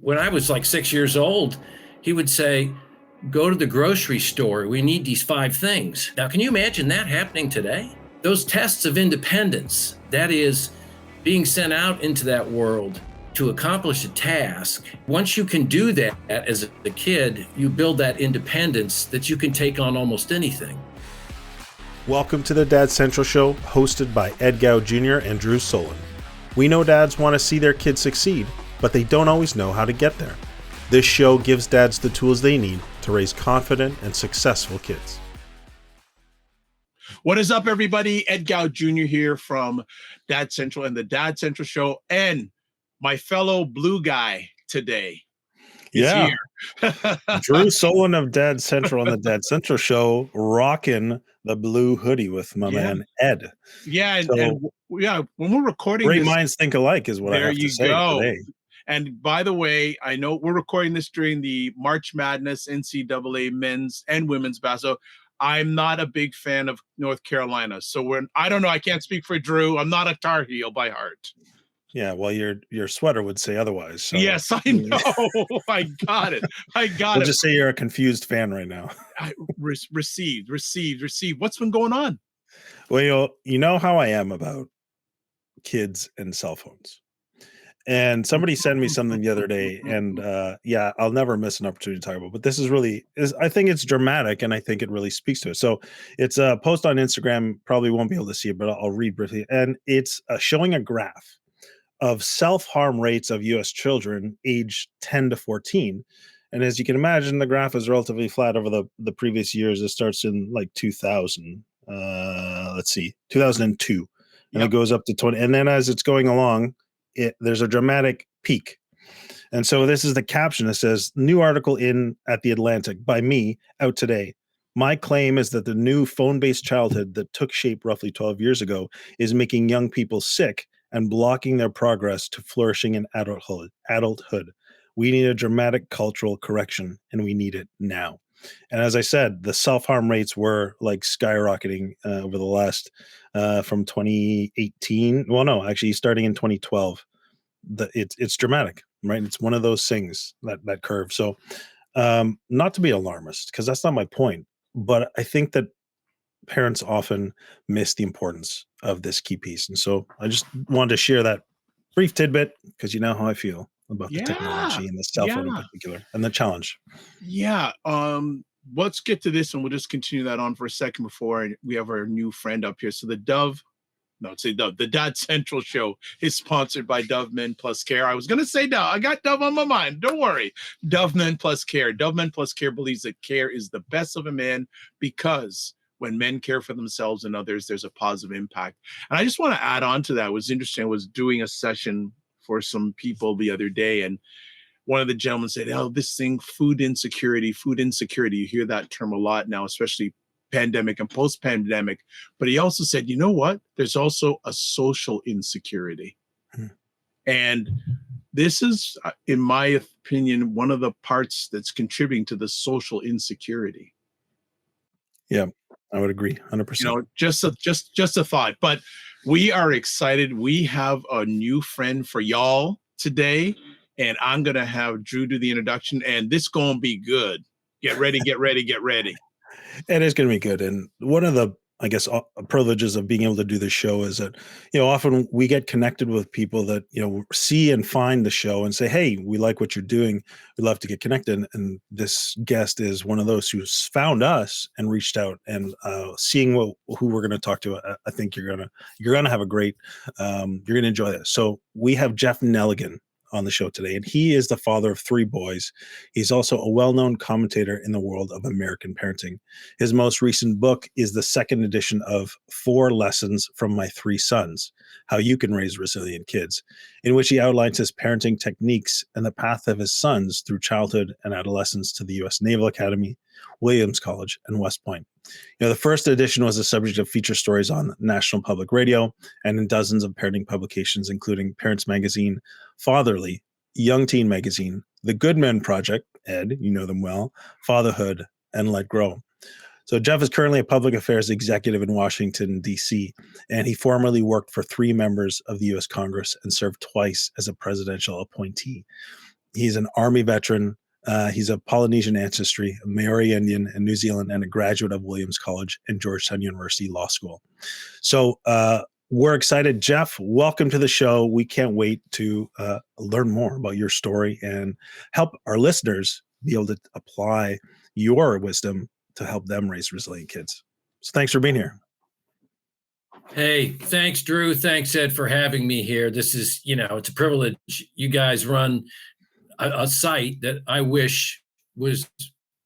When I was like 6 years old, he would say, go to the grocery store. We need these 5 things. Now, can you imagine that happening today? Those tests of independence, that is being sent out into that world to accomplish a task. Once you can do that as a kid, you build that independence that you can take on almost anything. Welcome to the Dad Central Show, hosted by Ed Gough Jr. and Drew Soleyn. We know dads want to see their kids succeed, but they don't always know how to get there. This show gives dads the tools they need to raise confident and successful kids. What is up, everybody? Ed Gough Jr. here from Dad Central and the Dad Central Show, and my fellow blue guy today is here. Drew Soleyn of Dad Central on the Dad Central Show, rocking the blue hoodie with my man Ed. Yeah, and when we're recording great this, minds think alike is what I have to say today. And by the way, I know we're recording this during the March Madness NCAA men's and women's basketball. I'm not a big fan of North Carolina, so I don't know. I can't speak for Drew. I'm not a Tar Heel by heart. Yeah, well, your sweater would say otherwise. So. Yes, I know. I got it. We'll just say you're a confused fan right now. Received. What's been going on? Well, you know how I am about kids and cell phones. And somebody sent me something the other day, and I'll never miss an opportunity to talk about it. But this I think it's dramatic, and I think it really speaks to it. So it's a post on Instagram. Probably won't be able to see it, but I'll read briefly. And it's showing a graph of self-harm rates of U.S. children aged 10 to 14. And as you can imagine, the graph is relatively flat over the previous years. It starts in like 2000. 2002. And It goes up to 20. And then as it's going along, there's a dramatic peak. And so this is the caption that says, new article at The Atlantic by me out today. My claim is that the new phone-based childhood that took shape roughly 12 years ago is making young people sick and blocking their progress to flourishing in adulthood. We need a dramatic cultural correction, and we need it now. And as I said, the self-harm rates were like skyrocketing over the last from 2018. Well, no, actually starting in 2012. It's dramatic, right? It's one of those things, that curve. So not to be alarmist, because that's not my point, but I think that parents often miss the importance of this key piece. And so I just wanted to share that brief tidbit, because you know how I feel about the technology and the cell phone in particular and the challenge. Yeah. Let's get to this, and we'll just continue that on for a second before we have our new friend up here. So the Dad Central Show is sponsored by Dove Men Plus Care. I was going to say Dove. I got Dove on my mind. Don't worry. Dove Men Plus Care. Dove Men Plus Care believes that care is the best of a man, because when men care for themselves and others, there's a positive impact. And I just want to add on to that. It was interesting. I was doing a session for some people the other day, and one of the gentlemen said, this thing, food insecurity. You hear that term a lot now, especially pandemic and post-pandemic. But he also said, you know what? There's also a social insecurity. And this is, in my opinion, one of the parts that's contributing to the social insecurity. Yeah, I would agree 100%. Just a thought. But we are excited. We have a new friend for y'all today, and I'm going to have Drew do the introduction, and this going to be good. Get ready. It is going to be good. And one of the, I guess, privileges of being able to do this show is that, often we get connected with people that, see and find the show and say, hey, we like what you're doing. We'd love to get connected. And this guest is one of those who's found us and reached out, and seeing who we're going to talk to. I think you're going to have a great, you're going to enjoy this. So we have Jeff Nelligan on the show today, and he is the father of 3 boys. He's also a well-known commentator in the world of American parenting. His most recent book is the second edition of 4 Lessons from My 3 Sons: How You Can Raise Resilient Kids, in which he outlines his parenting techniques and the path of his sons through childhood and adolescence to the U.S. Naval Academy, Williams College, and West Point. The first edition was the subject of feature stories on National Public Radio and in dozens of parenting publications, including Parents Magazine, Fatherly, Young Teen Magazine, The Good Men Project, Ed, you know them well, Fatherhood, and Let Grow. So Jeff is currently a public affairs executive in Washington, D.C., and he formerly worked for 3 members of the U.S. Congress and served twice as a presidential appointee. He's an Army veteran. He's of Polynesian ancestry, a Maori Indian in New Zealand, and a graduate of Williams College and Georgetown University Law School. So we're excited. Jeff, welcome to the show. We can't wait to learn more about your story and help our listeners be able to apply your wisdom to help them raise resilient kids. So thanks for being here. Hey, thanks, Drew. Thanks, Ed, for having me here. This is, it's a privilege. You guys run a site that I wish was,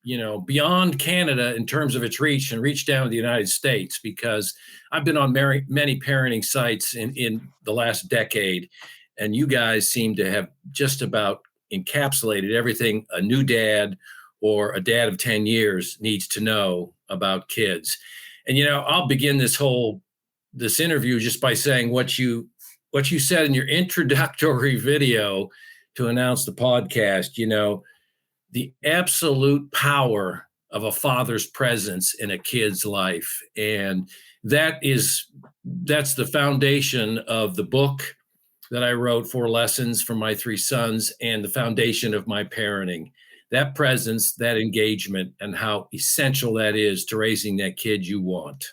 beyond Canada in terms of its reach and reach down to the United States, because I've been on many parenting sites in the last decade, and you guys seem to have just about encapsulated everything a new dad or a dad of 10 years needs to know about kids. And, I'll begin this interview just by saying what you said in your introductory video to announce the podcast, the absolute power of a father's presence in a kid's life. And that's the foundation of the book that I wrote, 4 Lessons for My 3 Sons, and the foundation of my parenting. That presence, that engagement, and how essential that is to raising that kid you want.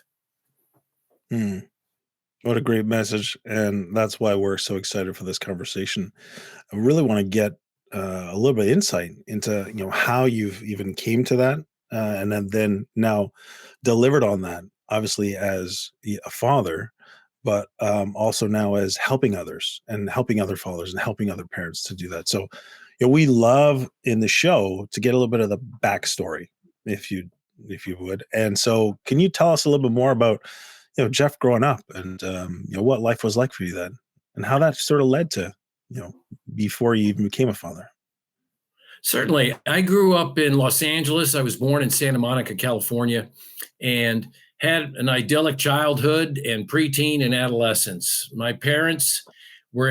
What a great message. And that's why we're so excited for this conversation. I really want to get a little bit of insight into, how you've even came to that and then now delivered on that, obviously as a father, but also now as helping others and helping other fathers and helping other parents to do that. So, we love in the show to get a little bit of the backstory, if you would. And so can you tell us a little bit more about Jeff growing up and, what life was like for you then and how that sort of led to, before you even became a father? Certainly. I grew up in Los Angeles. I was born in Santa Monica, California, and had an idyllic childhood and preteen and adolescence. My parents were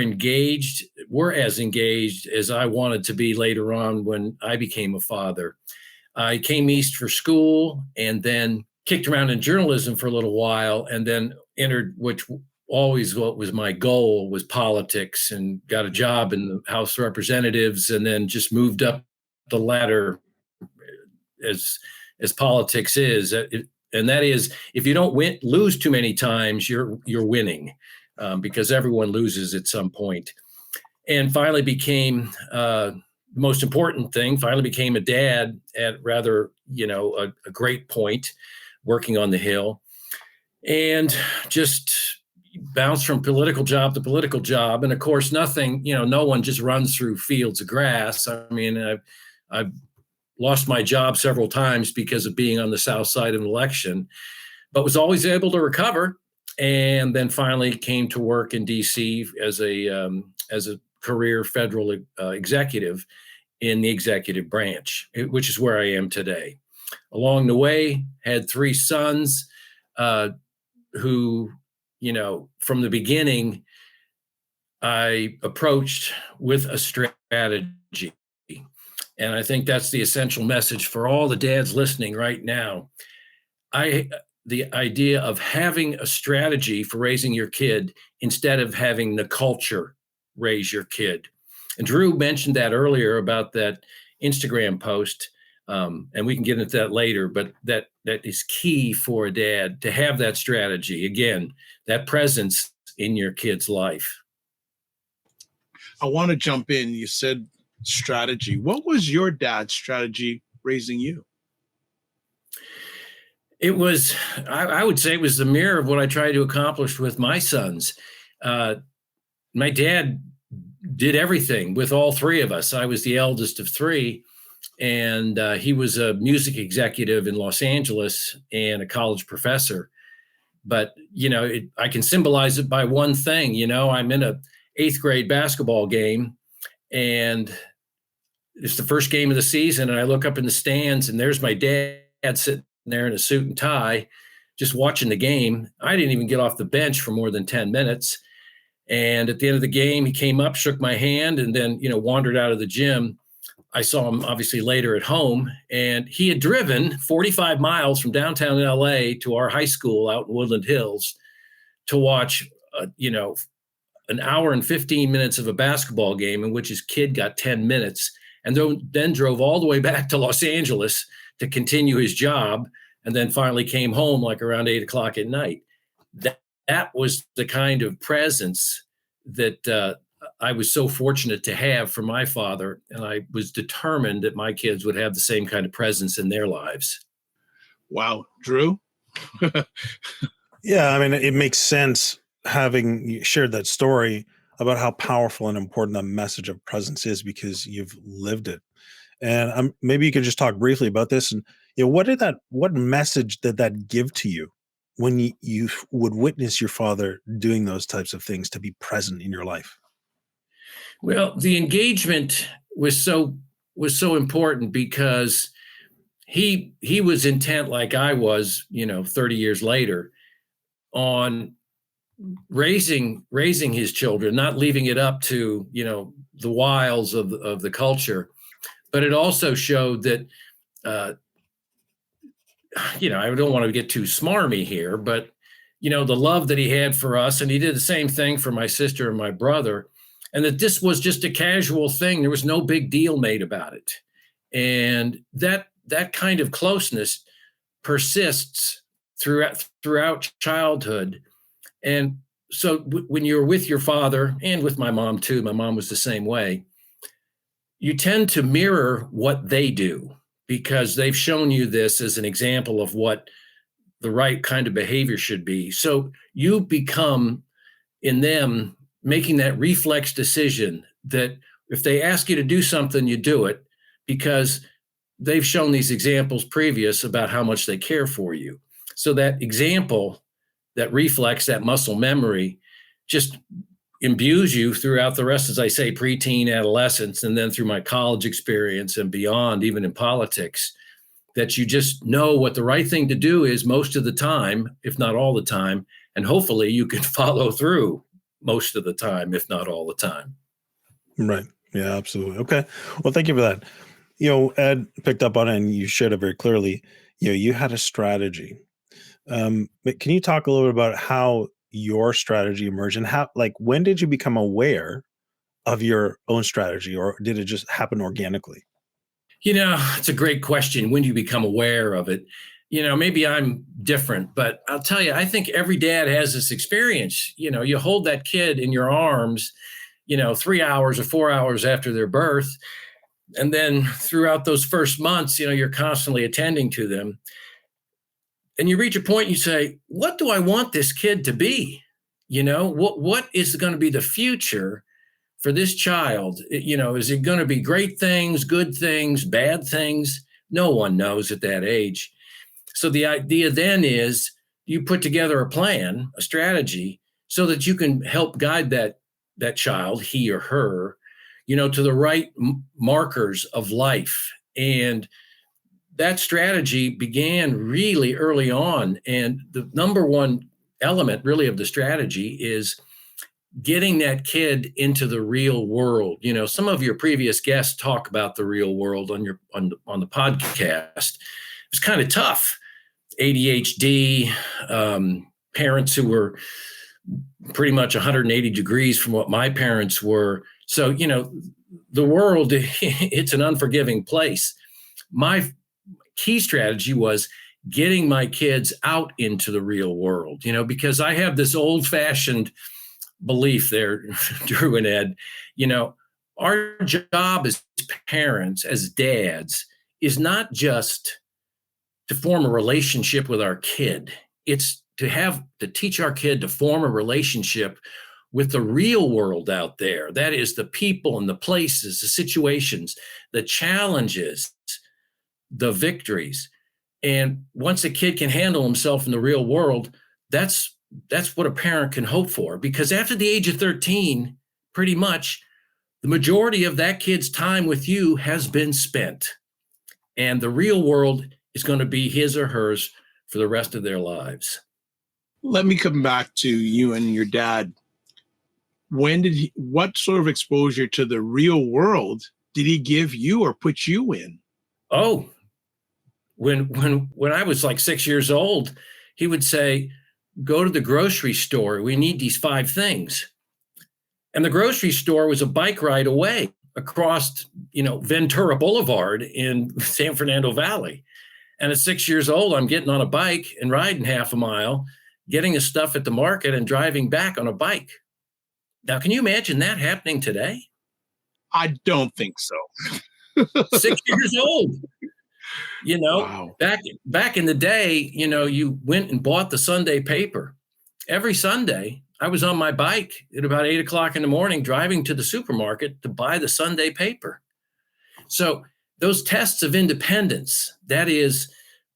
as engaged as I wanted to be later on when I became a father. I came east for school and then kicked around in journalism for a little while, and then entered, what was my goal, was politics, and got a job in the House of Representatives, and then just moved up the ladder as politics is. And that is, if you don't lose too many times, you're winning, because everyone loses at some point. And finally became most important thing, finally became a dad at rather, a great point, working on the Hill, and just bounced from political job to political job. And of course, nothing, no one just runs through fields of grass. I mean, I've lost my job several times because of being on the south side of an election, but was always able to recover. And then finally came to work in DC as a career federal executive in the executive branch, which is where I am today. Along the way, had 3 sons who, from the beginning, I approached with a strategy. And I think that's the essential message for all the dads listening right now. The idea of having a strategy for raising your kid instead of having the culture raise your kid. And Drew mentioned that earlier about that Instagram post. And we can get into that later, but that is key for a dad to have that strategy. Again, that presence in your kid's life. I want to jump in. You said strategy. What was your dad's strategy raising you? It was, I would say it was the mirror of what I tried to accomplish with my sons. My dad did everything with all 3 of us. I was the eldest of 3. And he was a music executive in Los Angeles and a college professor. But, I can symbolize it by one thing. I'm in a 8th grade basketball game, and it's the first game of the season. And I look up in the stands, and there's my dad sitting there in a suit and tie, just watching the game. I didn't even get off the bench for more than 10 minutes. And at the end of the game, he came up, shook my hand, and then, wandered out of the gym. I saw him obviously later at home, and he had driven 45 miles from downtown LA to our high school out in Woodland Hills to watch, an hour and 15 minutes of a basketball game in which his kid got 10 minutes, and then drove all the way back to Los Angeles to continue his job, and then finally came home like around 8 o'clock at night. That was the kind of presence that I was so fortunate to have from my father, and I was determined that my kids would have the same kind of presence in their lives. Wow. Drew? Yeah, I mean, it makes sense having shared that story about how powerful and important that message of presence is because you've lived it. And maybe you could just talk briefly about this. And what message did that give to you when you would witness your father doing those types of things to be present in your life? Well, the engagement was so important because he was intent, like I was, 30 years later, on raising his children, not leaving it up to, the wiles of the culture. But it also showed that, I don't want to get too smarmy here, but, the love that he had for us, and he did the same thing for my sister and my brother, and that this was just a casual thing. There was no big deal made about it. And that kind of closeness persists throughout childhood. And so when you're with your father, and with my mom too, my mom was the same way, you tend to mirror what they do because they've shown you this as an example of what the right kind of behavior should be. So you become, in them, making that reflex decision that if they ask you to do something, you do it because they've shown these examples previous about how much they care for you. So that example, that reflex, that muscle memory just imbues you throughout the rest, as I say, preteen, adolescence, and then through my college experience and beyond, even in politics, that you just know what the right thing to do is most of the time, if not all the time, and hopefully you can follow through most of the time, if not all the time. Right. Yeah, absolutely. Okay. Well, thank you for that. Ed picked up on it and you shared it very clearly. You had a strategy. But can you talk a little bit about how your strategy emerged and when did you become aware of your own strategy, or did it just happen organically? It's a great question. When do you become aware of it? Maybe I'm different, but I'll tell you, I think every dad has this experience. You hold that kid in your arms, 3 hours or 4 hours after their birth. And then throughout those first months, you're constantly attending to them. And you reach a point and you say, what do I want this kid to be? What is going to be the future for this child? Is it going to be great things, good things, bad things? No one knows at that age. So the idea then is you put together a plan, a strategy, so that you can help guide that child, he or her, to the right markers of life. And that strategy began really early on. And the number one element really of the strategy is getting that kid into the real world. Some of your previous guests talk about the real world on the podcast. It's kind of tough. ADHD, parents who were pretty much 180 degrees from what my parents were. So, the world, it's an unforgiving place. My key strategy was getting my kids out into the real world, because I have this old-fashioned belief there, Drew and Ed, our job as parents, as dads, is not just to form a relationship with our kid. It's to teach our kid to form a relationship with the real world out there. That is the people and the places, the situations, the challenges, the victories. And once a kid can handle himself in the real world, that's what a parent can hope for. Because after the age of 13, pretty much the majority of that kid's time with you has been spent. And the real world is going to be his or hers for the rest of their lives. Let me come back to you and your dad. What sort of exposure to the real world did he give you or put you in? Oh, when I was like 6 years old, he would say, go to the grocery store. We need these 5 things. And the grocery store was a bike ride away across, Ventura Boulevard in San Fernando Valley. And at 6 years old, I'm getting on a bike and riding half a mile, getting the stuff at the market and driving back on a bike. Now, can you imagine that happening today? I don't think so. 6 years old. Wow. Back in the day, you went and bought the Sunday paper. Every Sunday, I was on my bike at about 8 o'clock in the morning, driving to the supermarket to buy the Sunday paper. So those tests of independence, that is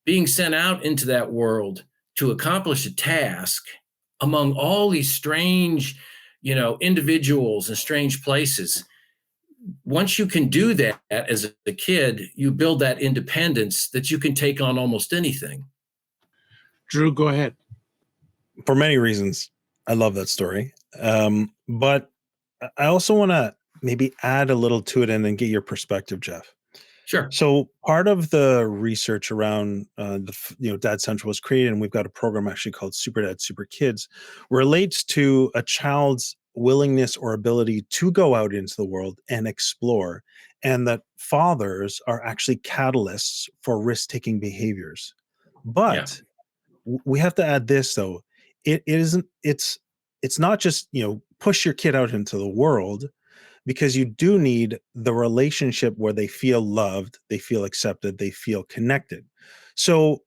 being sent out into that world to accomplish a task among all these strange, individuals and strange places. Once you can do that as a kid, you build that independence that you can take on almost anything. Drew, go ahead. For many reasons, I love that story. But I also want to maybe add a little to it and then get your perspective, Jeff. Sure. So part of the research around Dad Central was created, and we've got a program actually called Super Dad, Super Kids, relates to a child's willingness or ability to go out into the world and explore, and that fathers are actually catalysts for risk-taking behaviors. But we have to add this, though. It's not just, push your kid out into the world, because you do need the relationship where they feel loved, they feel accepted, they feel connected. So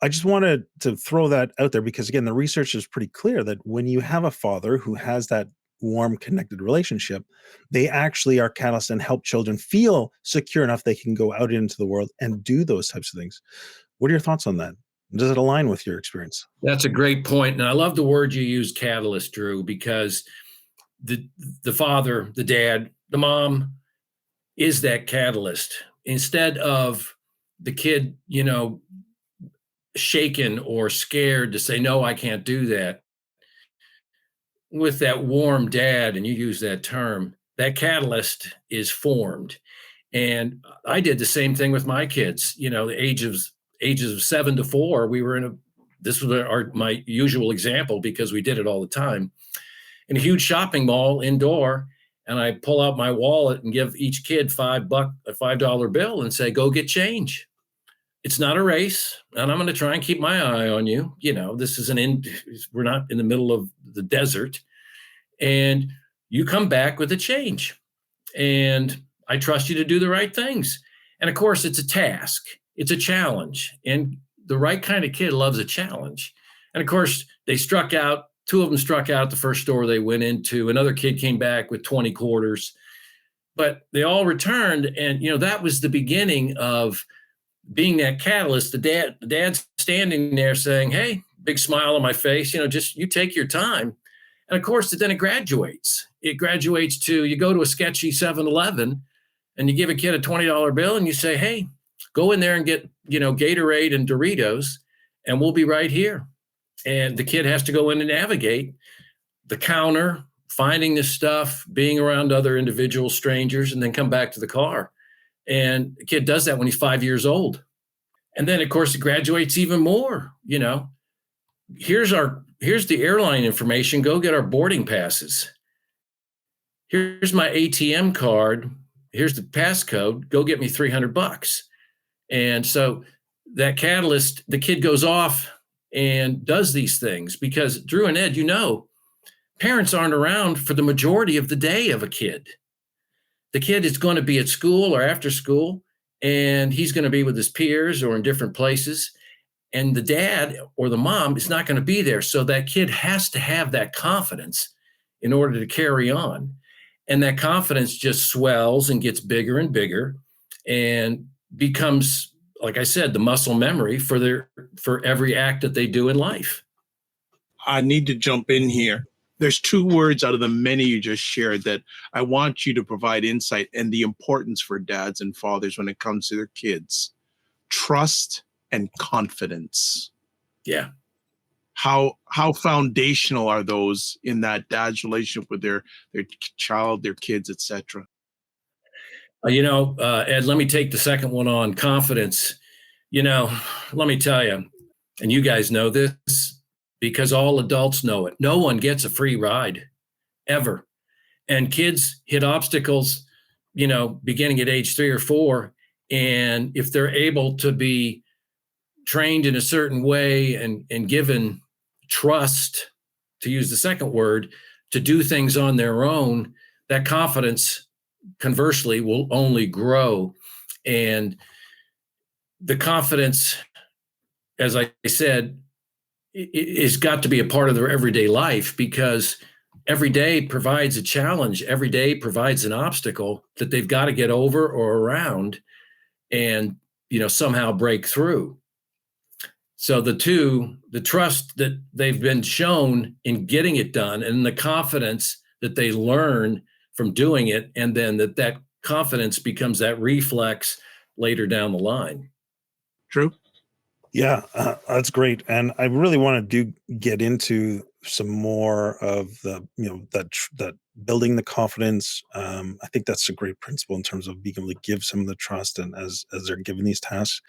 I just wanted to throw that out there because, again, the research is pretty clear that when you have a father who has that warm, connected relationship, they actually are catalysts and help children feel secure enough they can go out into the world and do those types of things. What are your thoughts on that? Does it align with your experience? That's a great point. And I love the word you use, catalyst, Drew, because the father, the dad, the mom is that catalyst. Instead of the kid, shaken or scared to say, no, I can't do that. With that warm dad, and you use that term, that catalyst is formed. And I did the same thing with my kids, the ages of 7 to 4, we were this was my usual example because we did it all the time, in a huge shopping mall indoor. And I pull out my wallet and give each kid a $5 bill and say, go get change. It's not a race. And I'm going to try and keep my eye on you. This is we're not in the middle of the desert, and you come back with a change, and I trust you to do the right things. And of course, it's a task. It's a challenge, and the right kind of kid loves a challenge. And of course, two of them struck out at the first store they went into. Another kid came back with 20 quarters, but they all returned. And, that was the beginning of being that catalyst. The dad's standing there saying, hey, big smile on my face, just you take your time. And of course, then it graduates. It graduates to, you go to a sketchy 7-Eleven and you give a kid a $20 bill and you say, hey, go in there and get, Gatorade and Doritos, and we'll be right here. And the kid has to go in and navigate the counter, finding this stuff, being around other individuals, strangers, and then come back to the car. And the kid does that when he's 5 years old. And then, of course, it graduates even more. Here's the airline information. Go get our boarding passes. Here's my ATM card. Here's the passcode. Go get me $300. And so that catalyst, the kid goes off and does these things because, Drew and Ed, parents aren't around for the majority of the day of a kid. The kid is going to be at school or after school, and he's going to be with his peers or in different places. And the dad or the mom is not going to be there. So that kid has to have that confidence in order to carry on. And that confidence just swells and gets bigger and bigger and becomes, like I said, the muscle memory for every act that they do in life. I need to jump in here. There's 2 words out of the many you just shared that I want you to provide insight and the importance for dads and fathers when it comes to their kids. Trust and confidence. Yeah. How foundational are those in that dad's relationship with their child, their kids, etc.? Ed, let me take the second one on confidence. Let me tell you, and you guys know this because all adults know it. No one gets a free ride ever. And kids hit obstacles, beginning at age 3 or 4. And if they're able to be trained in a certain way and given trust, to use the second word, to do things on their own, that confidence, conversely, will only grow. And the confidence, as I said, is got to be a part of their everyday life, because every day provides a challenge. Every day provides an obstacle that they've got to get over or around and, somehow break through. So the trust that they've been shown in getting it done, and the confidence that they learn from doing it, and then that confidence becomes that reflex later down the line. Drew? Yeah, that's great. And I really want to get into some more of the, that building the confidence. I think that's a great principle in terms of being able to give some of the trust, and as they're given these tasks.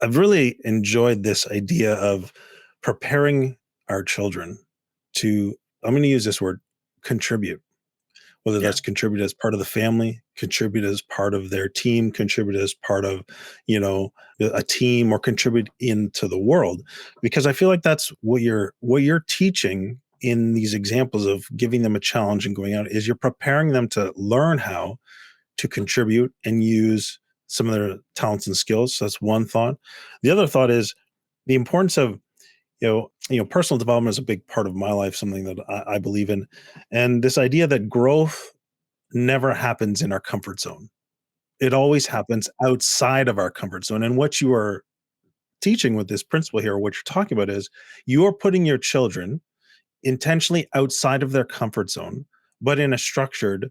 I've really enjoyed this idea of preparing our children to, I'm going to use this word, contribute. Whether that's contribute as part of the family, contribute as part of their team, contribute as part of, a team, or contribute into the world. Because I feel like that's what you're teaching in these examples of giving them a challenge and going out, is you're preparing them to learn how to contribute and use some of their talents and skills. So that's one thought. The other thought is the importance of, personal development is a big part of my life, something that I believe in. And this idea that growth never happens in our comfort zone. It always happens outside of our comfort zone. And what you are teaching with this principle here, or what you're talking about, is you are putting your children intentionally outside of their comfort zone, but in a structured,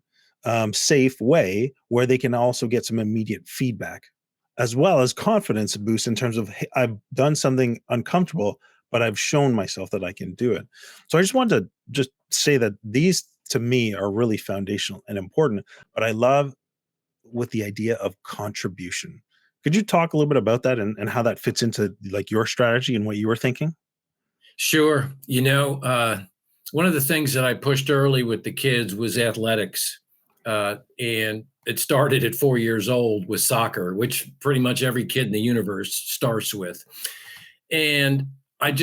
safe way where they can also get some immediate feedback, as well as confidence boost in terms of, hey, I've done something uncomfortable, but I've shown myself that I can do it. So I just wanted to just say that these, to me, are really foundational and important, but I love with the idea of contribution. Could you talk a little bit about that and how that fits into like your strategy and what you were thinking? Sure. One of the things that I pushed early with the kids was athletics. And it started at 4 years old with soccer, which pretty much every kid in the universe starts with. And I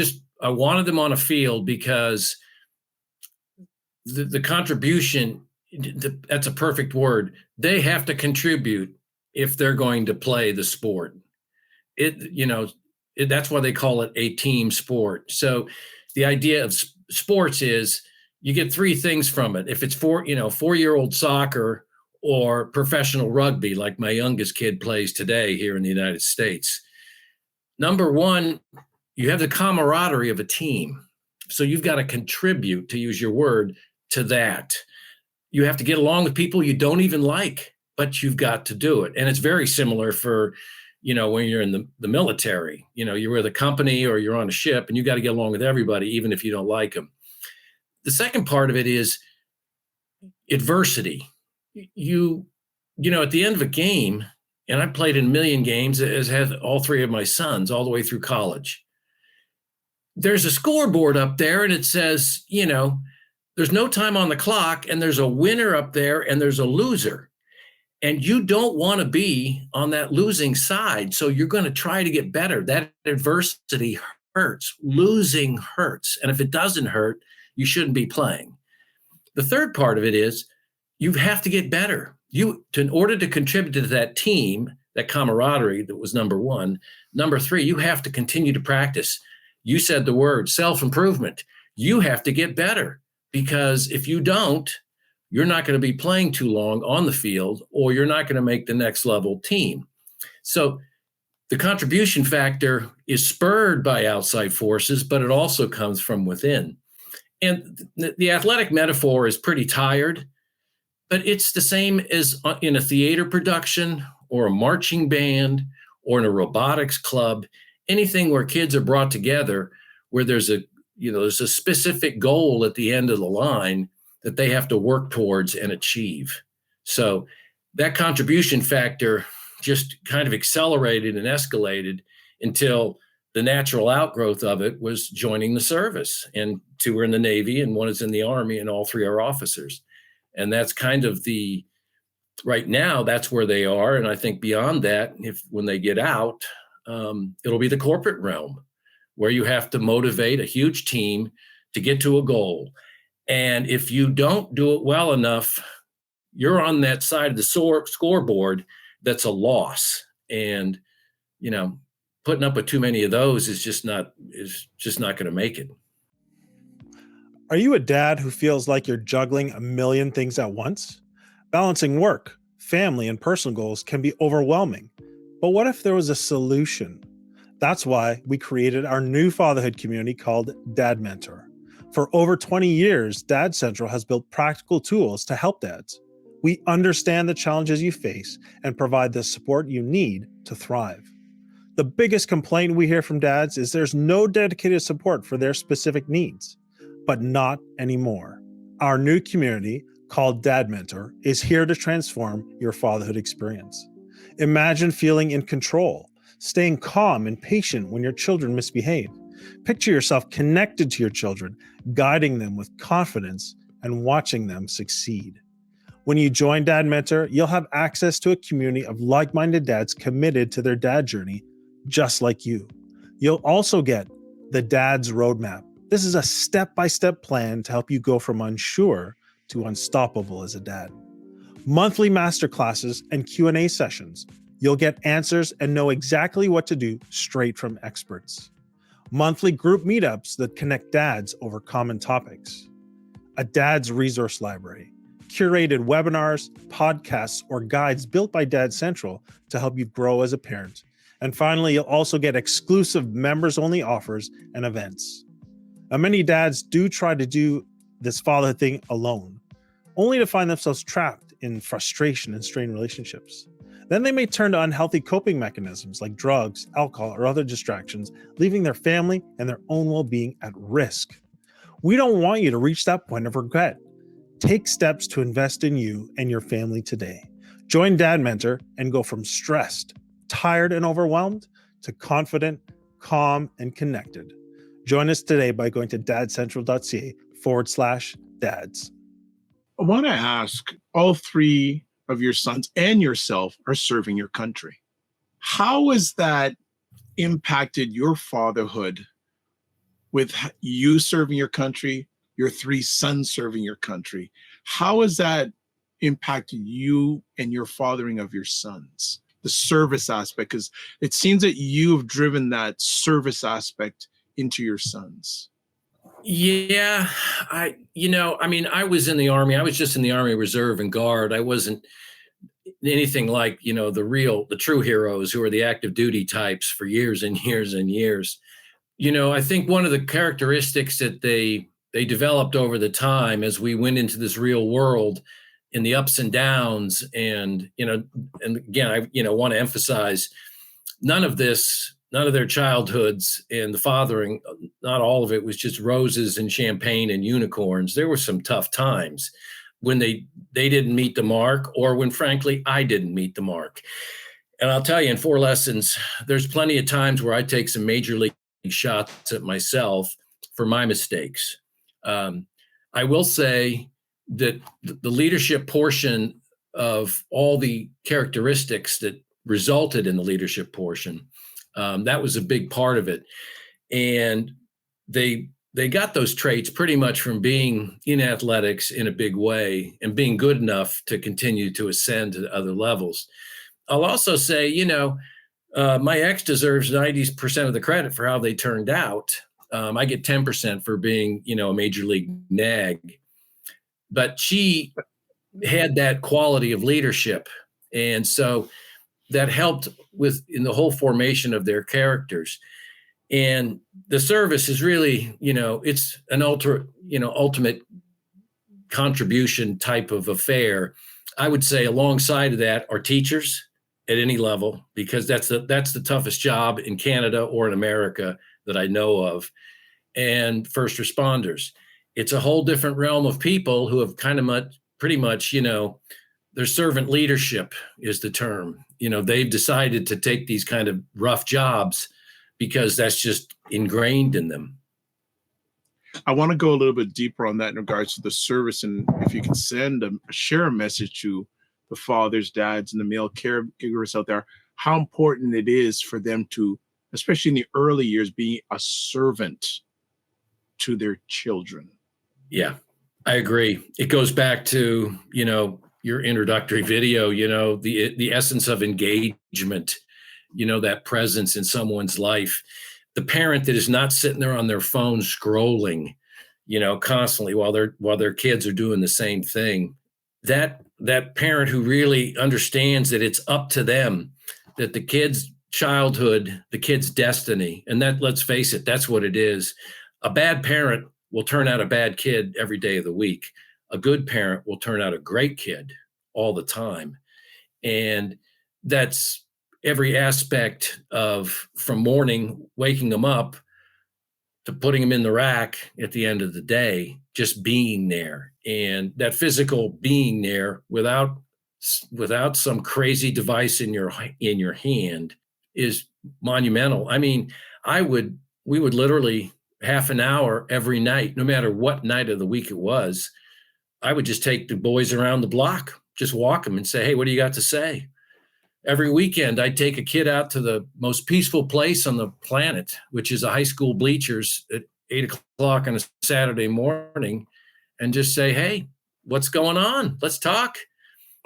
wanted them on a field because the contribution, that's a perfect word. They have to contribute if they're going to play the sport. That's why they call it a team sport. So the idea of sports is you get three things from it. If it's 4-year-old soccer or professional rugby, like my youngest kid plays today here in the United States. Number one, you have the camaraderie of a team. So you've got to contribute, to use your word, to that. You have to get along with people you don't even like, but you've got to do it. And it's very similar for, when you're in the military, you're with a company or you're on a ship, and you got to get along with everybody, even if you don't like them. The second part of it is adversity. At the end of a game, and I played in a million games, as have all three of my sons, all the way through college. There's a scoreboard up there, and it says, there's no time on the clock, and there's a winner up there, and there's a loser. And you don't want to be on that losing side. So you're going to try to get better. That adversity hurts. Losing hurts. And if it doesn't hurt, you shouldn't be playing. The third part of it is you have to get better. In order to contribute to that team, that camaraderie that was number one. Number three, you have to continue to practice. You said the word self-improvement. You have to get better, because if you don't, you're not going to be playing too long on the field, or you're not going to make the next level team. So the contribution factor is spurred by outside forces, but it also comes from within. And the athletic metaphor is pretty tired, but it's the same as in a theater production or a marching band or in a robotics club, anything where kids are brought together, where there's a specific goal at the end of the line that they have to work towards and achieve. So that contribution factor just kind of accelerated and escalated until the natural outgrowth of it was joining the service. And two were in the Navy and one is in the Army, and all three are officers. And that's kind of right now, that's where they are. And I think beyond that, when they get out, it'll be the corporate realm where you have to motivate a huge team to get to a goal. And if you don't do it well enough, you're on that side of the scoreboard that's a loss. And, putting up with too many of those is just not going to make it. Are you a dad who feels like you're juggling a million things at once? Balancing work, family, and personal goals can be overwhelming. But what if there was a solution? That's why we created our new fatherhood community called Dad Mentor. For over 20 years, Dad Central has built practical tools to help dads. We understand the challenges you face and provide the support you need to thrive. The biggest complaint we hear from dads is there's no dedicated support for their specific needs. But not anymore. Our new community, called Dad Mentor, is here to transform your fatherhood experience. Imagine feeling in control, staying calm and patient when your children misbehave. Picture yourself connected to your children, guiding them with confidence and watching them succeed. When you join Dad Mentor, you'll have access to a community of like-minded dads committed to their dad journey, just like you. You'll also get the Dad's Roadmap. This is a step-by-step plan to help you go from unsure to unstoppable as a dad. Monthly masterclasses and Q&A sessions. You'll get answers and know exactly what to do straight from experts. Monthly group meetups that connect dads over common topics. A dad's resource library. Curated webinars, podcasts, or guides built by Dad Central to help you grow as a parent. And finally, you'll also get exclusive members-only offers and events. Now, many dads do try to do this fatherhood thing alone, only to find themselves trapped in frustration and strained relationships. Then they may turn to unhealthy coping mechanisms like drugs, alcohol, or other distractions, leaving their family and their own well-being at risk. We don't want you to reach that point of regret. Take steps to invest in you and your family today. Join Dad Mentor and go from stressed, tired, and overwhelmed to confident, calm, and connected. Join us today by going to dadcentral.ca/dads. I want to ask, all three of your sons and yourself are serving your country. How has that impacted your fatherhood with you serving your country, your three sons serving your country? How has that impacted you and your fathering of your sons? The service aspect, because it seems that you have driven that service aspect into your sons. Yeah, I was in the Army. I was just in the Army Reserve and Guard. I wasn't anything like, the true heroes who are the active duty types for years and years and years. I think one of the characteristics that they developed over the time as we went into this real world in the ups and downs, and again, I want to emphasize none of their childhoods and the fathering, not all of it was just roses and champagne and unicorns. There were some tough times when they didn't meet the mark, or when, frankly, I didn't meet the mark. And I'll tell you, in 4 lessons, there's plenty of times where I take some major league shots at myself for my mistakes. I will say that the leadership portion of all the characteristics that resulted in the leadership portion, that was a big part of it. And they got those traits pretty much from being in athletics in a big way and being good enough to continue to ascend to other levels. I'll also say, my ex deserves 90% of the credit for how they turned out. I get 10% for being, a major league nag. But she had that quality of leadership. And so that helped in the whole formation of their characters. And the service is really, it's an ultimate contribution type of affair. I would say alongside of that are teachers at any level, because that's the toughest job in Canada or in America that I know of, and first responders. It's a whole different realm of people who have pretty much, their servant leadership is the term. They've decided to take these kind of rough jobs because that's just ingrained in them. I want to go a little bit deeper on that in regards to the service, and if you can share a message to the fathers, dads, and the male caregivers out there, how important it is for them to, especially in the early years, be a servant to their children. Yeah, I agree. It goes back to, your introductory video, the essence of engagement, that presence in someone's life. The parent that is not sitting there on their phone scrolling, constantly while their kids are doing the same thing. That parent who really understands that it's up to them, that the kid's childhood, the kid's destiny, and that, let's face it, that's what it is. A bad parent will turn out a bad kid every day of the week. A good parent will turn out a great kid all the time. And that's every aspect of, from morning, waking them up, to putting them in the rack at the end of the day, just being there. And that physical being there without some crazy device in your hand is monumental. I mean, we would literally half an hour every night, no matter what night of the week it was. I would just take the boys around the block, just walk them and say, hey, what do you got to say? Every weekend, I'd take a kid out to the most peaceful place on the planet, which is a high school bleachers at 8:00 on a Saturday morning, and just say, hey, what's going on? Let's talk.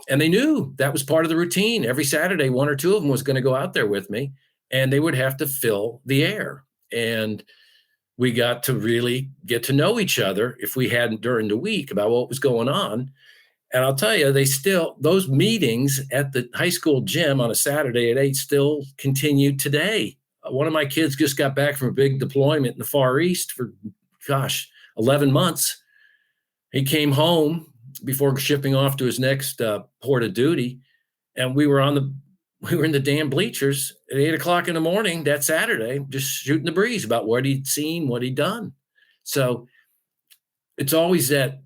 And they knew that was part of the routine. Every Saturday, one or two of them was going to go out there with me, and they would have to fill the air. And we got to really get to know each other, if we hadn't during the week, about what was going on. And I'll tell you, those meetings at the high school gym on a Saturday at 8 still continue today. One of my kids just got back from a big deployment in the Far East for, 11 months. He came home before shipping off to his next port of duty, and we were in the damn bleachers at 8:00 in the morning that Saturday, just shooting the breeze about what he'd seen, what he'd done. So it's always that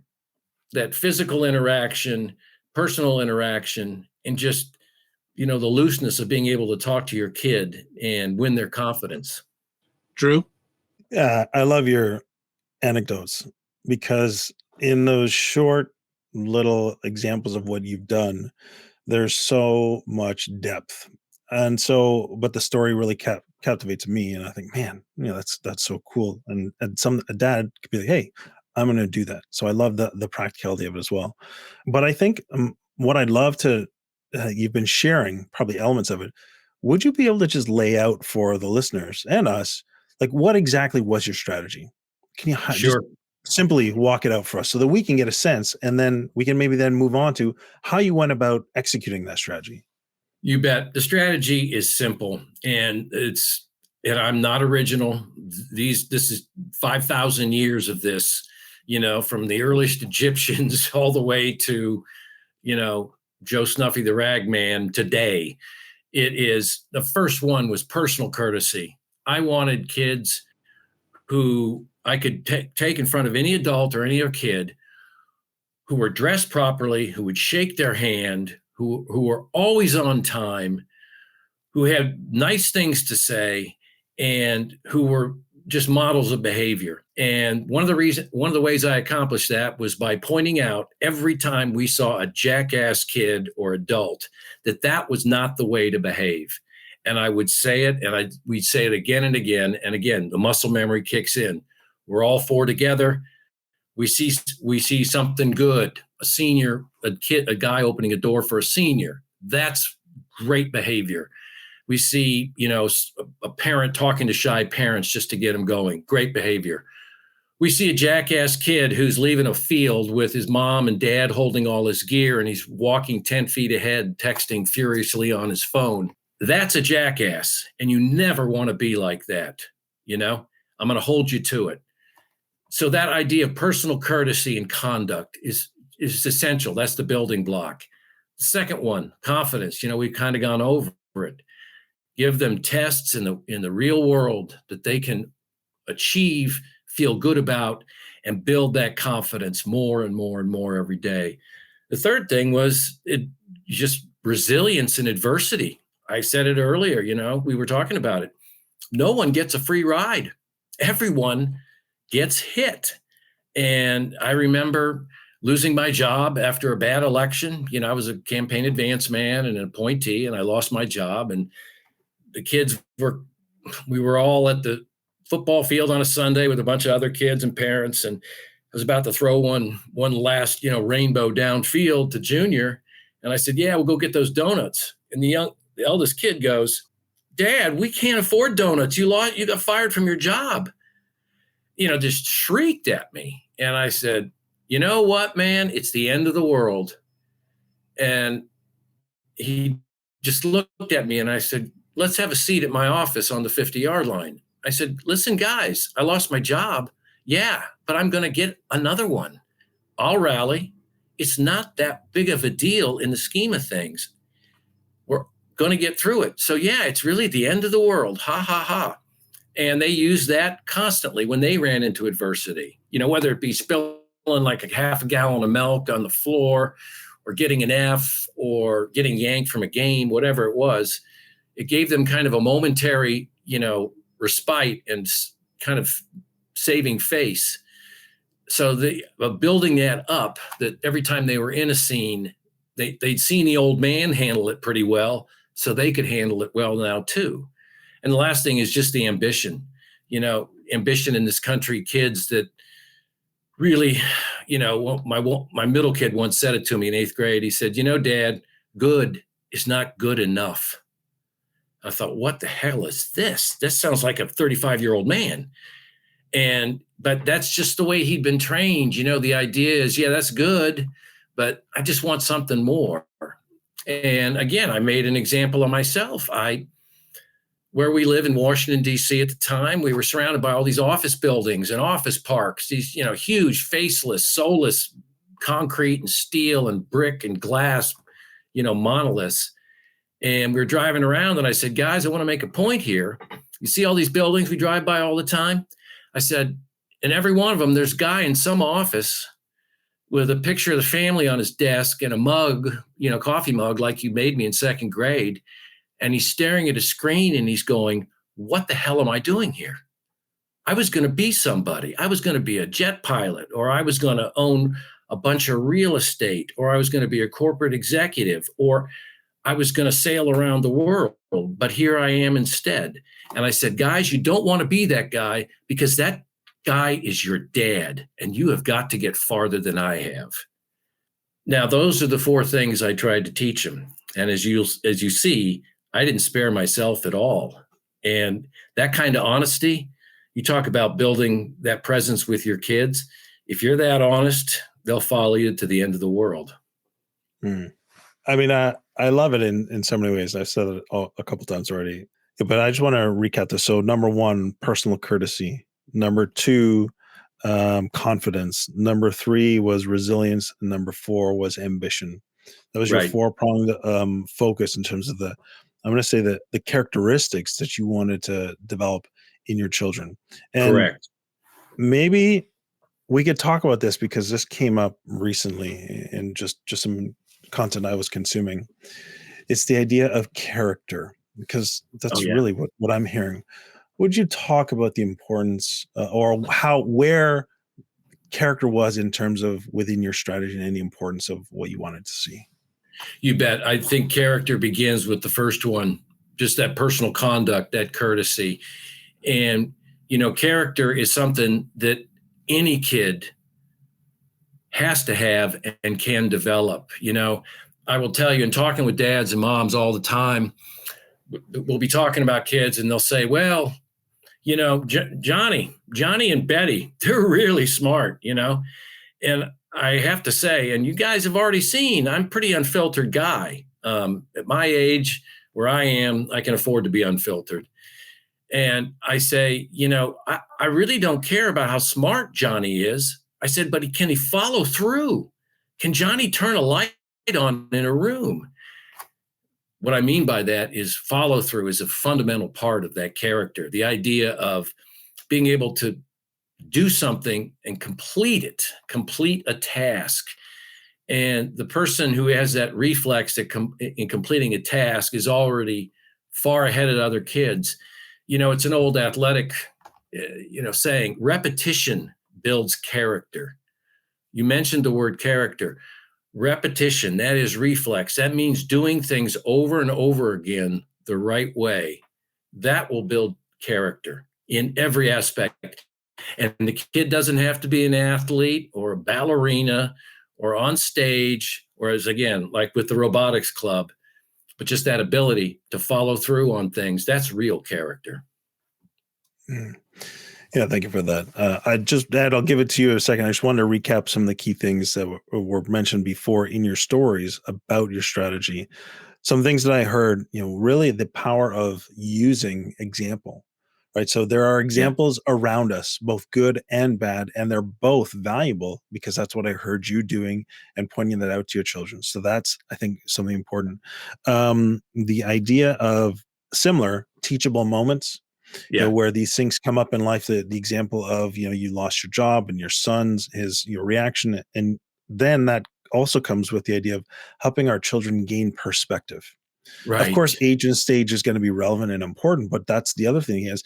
physical interaction, personal interaction, and just, the looseness of being able to talk to your kid and win their confidence. Drew? Yeah, I love your anecdotes, because in those short little examples of what you've done, there's so much depth. And so, but the story really captivates me. And I think, man, that's so cool. And a dad could be like, hey, I'm going to do that. So I love the practicality of it as well. But I think what I'd love to, you've been sharing probably elements of it. Would you be able to just lay out for the listeners and us, like, what exactly was your strategy? Can you Sure. just simply walk it out for us so that we can get a sense, and then we can maybe then move on to how you went about executing that strategy? You bet. The strategy is simple, and I'm not original. This is 5,000 years of this, from the earliest Egyptians all the way to, Joe Snuffy the Rag Man today. The first one was personal courtesy. I wanted kids who I could take in front of any adult or any other kid, who were dressed properly, who would shake their hand, who were always on time, who had nice things to say, and who were just models of behavior. And one of the ways I accomplished that was by pointing out every time we saw a jackass kid or adult that was not the way to behave. And I would say it, and we'd say it again and again. And again, the muscle memory kicks in. We're all four together. We see something good, a guy opening a door for a senior. That's great behavior. We see, a parent talking to shy parents just to get them going. Great behavior. We see a jackass kid who's leaving a field with his mom and dad holding all his gear, and he's walking 10 feet ahead, texting furiously on his phone. That's a jackass, and you never want to be like that. I'm going to hold you to it. So that idea of personal courtesy and conduct is essential. That's the building block. The second one, confidence. We've kind of gone over it. Give them tests in the real world that they can achieve, feel good about, and build that confidence more and more and more every day. The third thing was just resilience in adversity. I said it earlier, we were talking about it. No one gets a free ride. Everyone gets hit. And I remember losing my job after a bad election. I was a campaign advance man and an appointee, and I lost my job. And the kids we were all at the football field on a Sunday with a bunch of other kids and parents. And I was about to throw one last, rainbow downfield to Junior. And I said, yeah, we'll go get those donuts. And the eldest kid goes, Dad, we can't afford donuts. You got fired from your job. Just shrieked at me. And I said, you know what, man, it's the end of the world. And he just looked at me and I said, let's have a seat at my office on the 50-yard line. I said, listen, guys, I lost my job. Yeah, but I'm going to get another one. I'll rally. It's not that big of a deal in the scheme of things. We're going to get through it. So yeah, it's really the end of the world. Ha, ha, ha. And they used that constantly when they ran into adversity, whether it be spilling like a half a gallon of milk on the floor or getting an F or getting yanked from a game, whatever it was. It gave them kind of a momentary, respite and kind of saving face. So building that up, that every time they were in a scene, they'd seen the old man handle it pretty well, so they could handle it well now too. And the last thing is just the ambition, ambition in this country, kids that really, my middle kid once said it to me in 8th grade. He said, Dad, good is not good enough. I thought, what the hell is this? This sounds like a 35-year-old man. But that's just the way he'd been trained. The idea is, yeah, that's good, but I just want something more. And again, I made an example of myself. Where we live in Washington, D.C. at the time, we were surrounded by all these office buildings and office parks, these, huge faceless, soulless concrete and steel and brick and glass, monoliths. And we were driving around and I said, guys, I want to make a point here. You see all these buildings we drive by all the time? I said, in every one of them, there's a guy in some office with a picture of the family on his desk and a mug, coffee mug like you made me in 2nd grade. And he's staring at a screen and he's going, what the hell am I doing here? I was going to be somebody. I was going to be a jet pilot, or I was going to own a bunch of real estate, or I was going to be a corporate executive, or I was going to sail around the world. But here I am instead. And I said, guys, you don't want to be that guy, because that guy is your dad and you have got to get farther than I have. Now, those are the 4 things I tried to teach him. And as you see, I didn't spare myself at all. And that kind of honesty, you talk about building that presence with your kids. If you're that honest, they'll follow you to the end of the world. I mean, I love it in so many ways. I've said it a couple times already, but I just want to recap this. So 1, personal courtesy. 2, confidence. 3 was resilience. And 4 was ambition. That was your 4-pronged focus in terms of I'm going to say the characteristics that you wanted to develop in your children. And correct. Maybe we could talk about this because this came up recently in just some content I was consuming. It's the idea of character, because that's really what I'm hearing. Would you talk about the importance or where character was in terms of within your strategy and the importance of what you wanted to see? You bet. I think character begins with the first one, just that personal conduct, that courtesy. And, character is something that any kid has to have and can develop. I will tell you, in talking with dads and moms all the time, we'll be talking about kids and they'll say, well, Johnny and Betty, they're really smart, and I have to say, and you guys have already seen, I'm a pretty unfiltered guy. At my age, where I am, I can afford to be unfiltered. And I say, I really don't care about how smart Johnny is. I said, but can he follow through? Can Johnny turn a light on in a room? What I mean by that is follow through is a fundamental part of that character. The idea of being able to do something and complete a task. And the person who has that reflex in completing a task is already far ahead of other kids. It's an old athletic saying repetition builds character. You mentioned the word character. Repetition, that is reflex. That means doing things over and over again the right way. That will build character in every aspect. And the kid doesn't have to be an athlete or a ballerina or on stage, or as again, like with the robotics club, but just that ability to follow through on things. That's real character. Mm. Yeah, thank you for that. Ed, I'll give it to you in a second. I just wanted to recap some of the key things that were mentioned before in your stories about your strategy. Some things that I heard, really the power of using example, right? So there are examples around us, both good and bad, and they're both valuable because that's what I heard you doing and pointing that out to your children. So that's, I think, something important. The idea of similar teachable moments, where these things come up in life, the example of, you lost your job and your son's, your reaction. And then that also comes with the idea of helping our children gain perspective. Right. Of course, age and stage is going to be relevant and important, but that's the other thing is,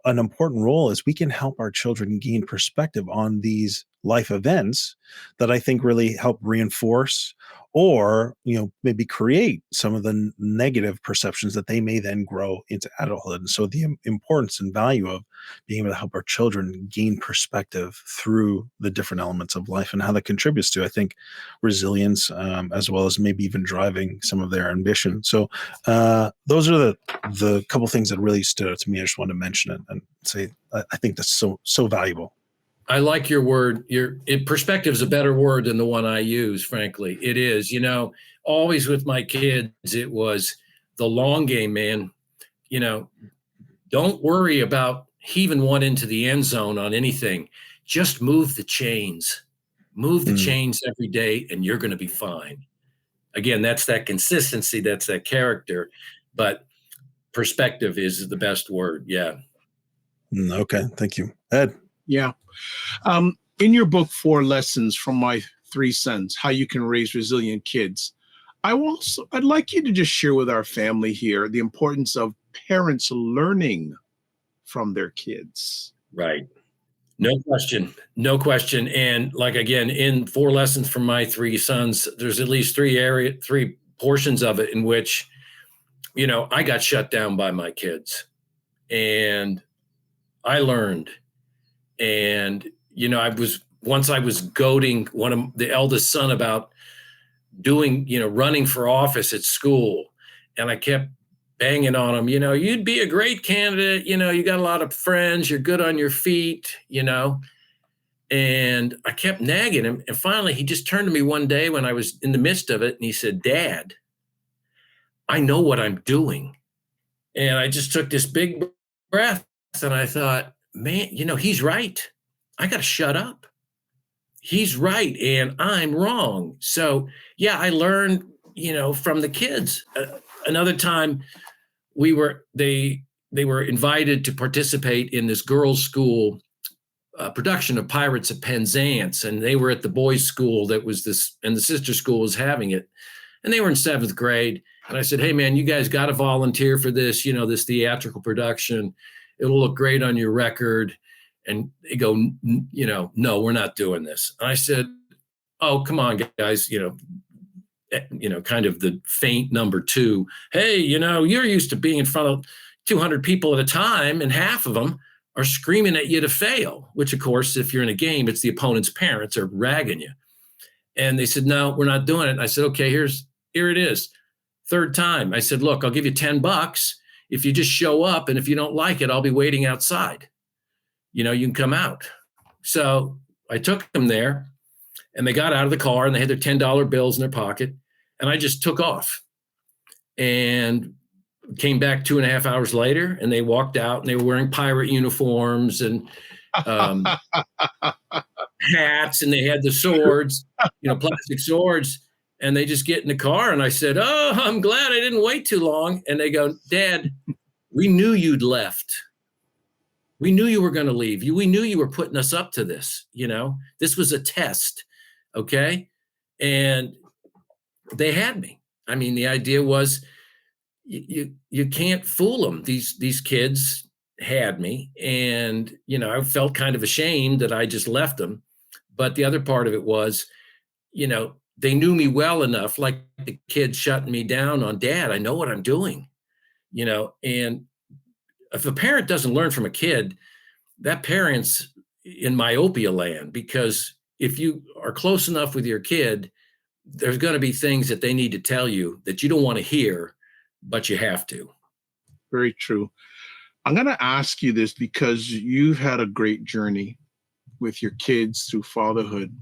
an important role is we can help our children gain perspective on these life events that I think really help reinforce or, maybe create some of the negative perceptions that they may then grow into adulthood. And so the importance and value of being able to help our children gain perspective through the different elements of life and how that contributes to, I think, resilience, as well as maybe even driving some of their ambition. So those are the couple things that really stood out to me. I just wanted to mention it and say, I think that's so valuable. I like your word. Perspective is a better word than the one I use, frankly. It is, always with my kids, it was the long game, man. Don't worry about heaving one into the end zone on anything. Just move the chains. Move the chains every day and you're going to be fine. Again, that's that consistency. That's that character. But perspective is the best word. Yeah. Okay. Thank you. Ed. Yeah. In your book, 4 Lessons from My 3 Sons, How You Can Raise Resilient Kids, I'd like you to just share with our family here the importance of parents learning from their kids. Right. No question. And like, again, in 4 Lessons from My 3 Sons, there's at least 3 portions of it in which, I got shut down by my kids and I learned. And, I was goading one of the eldest son about doing, running for office at school. And I kept banging on him, you'd be a great candidate. You got a lot of friends, you're good on your feet, and I kept nagging him. And finally he just turned to me one day when I was in the midst of it. And he said, Dad, I know what I'm doing. And I just took this big breath and I thought, man, he's right. I got to shut up. He's right. And I'm wrong. So yeah, I learned, from the kids. Another time they were invited to participate in this girls' school production of Pirates of Penzance. And they were at the boys' school that was this, and the sister school was having it. And they were in 7th grade. And I said, hey man, you guys got to volunteer for this, this theatrical production. It'll look great on your record. And they go, no, we're not doing this. And I said, oh, come on, guys, kind of the faint number 2. Hey, you're used to being in front of 200 people at a time, and half of them are screaming at you to fail, which, of course, if you're in a game, it's the opponent's parents are ragging you. And they said, no, we're not doing it. And I said, okay, here it is. 3rd time. I said, look, I'll give you $10 if you just show up. And if you don't like it, I'll be waiting outside. You can come out. So I took them there and they got out of the car and they had their $10 bills in their pocket. And I just took off and came back 2.5 hours later and they walked out and they were wearing pirate uniforms and hats, and they had the swords, plastic swords. And they just get in the car and I said, oh, I'm glad I didn't wait too long. And they go, Dad, we knew you'd left. We knew you were going to leave. We knew you were putting us up to this. This was a test. Okay. And they had me. I mean, the idea was you can't fool them. These kids had me. And, I felt kind of ashamed that I just left them. But the other part of it was, they knew me well enough, like the kid shutting me down on, Dad, I know what I'm doing, and if a parent doesn't learn from a kid, that parent's in myopia land, because if you are close enough with your kid, there's going to be things that they need to tell you that you don't want to hear, but you have to. Very true. I'm going to ask you this because you've had a great journey with your kids through fatherhood.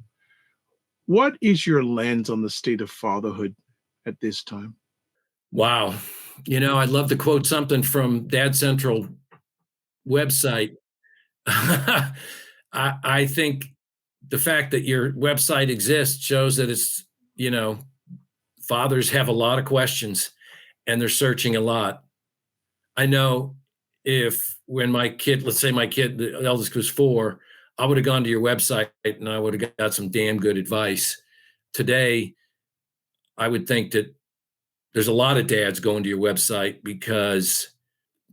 What is your lens on the state of fatherhood at this time? Wow. I'd love to quote something from Dad Central website. I think the fact that your website exists shows that it's, fathers have a lot of questions and they're searching a lot. I know when my kid, let's say my kid, the eldest was 4, I would have gone to your website and I would have got some damn good advice. Today, I would think that there's a lot of dads going to your website because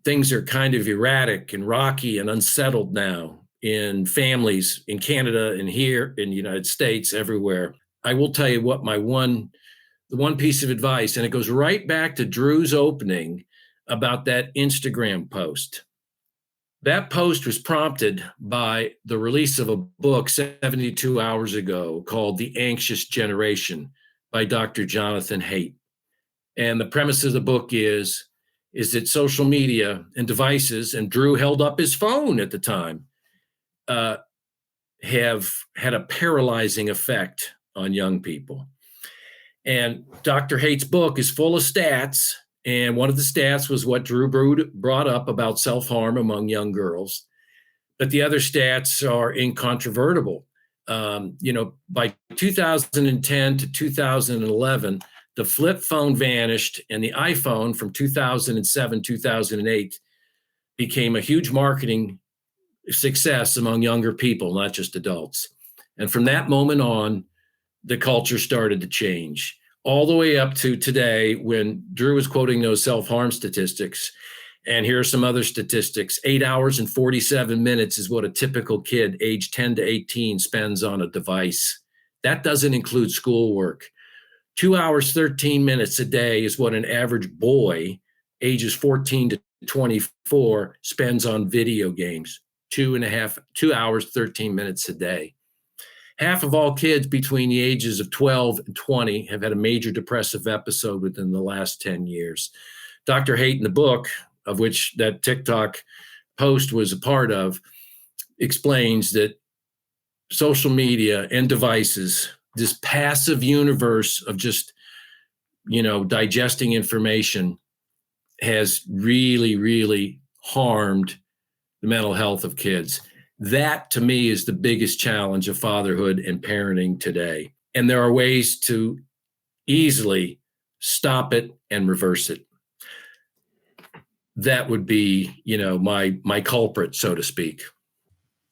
things are kind of erratic and rocky and unsettled now in families in Canada and here in the United States, everywhere. I will tell you what the one piece of advice, and it goes right back to Drew's opening about that Instagram post. That post was prompted by the release of a book 72 hours ago called The Anxious Generation by Dr. Jonathan Haidt. And the premise of the book is that social media and devices, and Drew held up his phone at the time, have had a paralyzing effect on young people. And Dr. Haight's book is full of stats. And one of the stats was what Drew brought up about self-harm among young girls. But the other stats are incontrovertible. By 2010 to 2011, the flip phone vanished, and the iPhone from 2007, 2008 became a huge marketing success among younger people, not just adults. And from that moment on, the culture started to change, all the way up to today when Drew was quoting those self-harm statistics. And here are some other statistics. 8 hours and 47 minutes is what a typical kid age 10 to 18 spends on a device. That doesn't include schoolwork. 2 hours, 13 minutes a day is what an average boy ages 14 to 24 spends on video games. 2 hours, 13 minutes a day. Half of all kids between the ages of 12 and 20 have had a major depressive episode within the last 10 years. Dr. Haidt, in the book, of which that TikTok post was a part of, explains that social media and devices, this passive universe of just, digesting information, has really, really harmed the mental health of kids. That, to me, is the biggest challenge of fatherhood and parenting today. And there are ways to easily stop it and reverse it. That would be, my culprit, so to speak.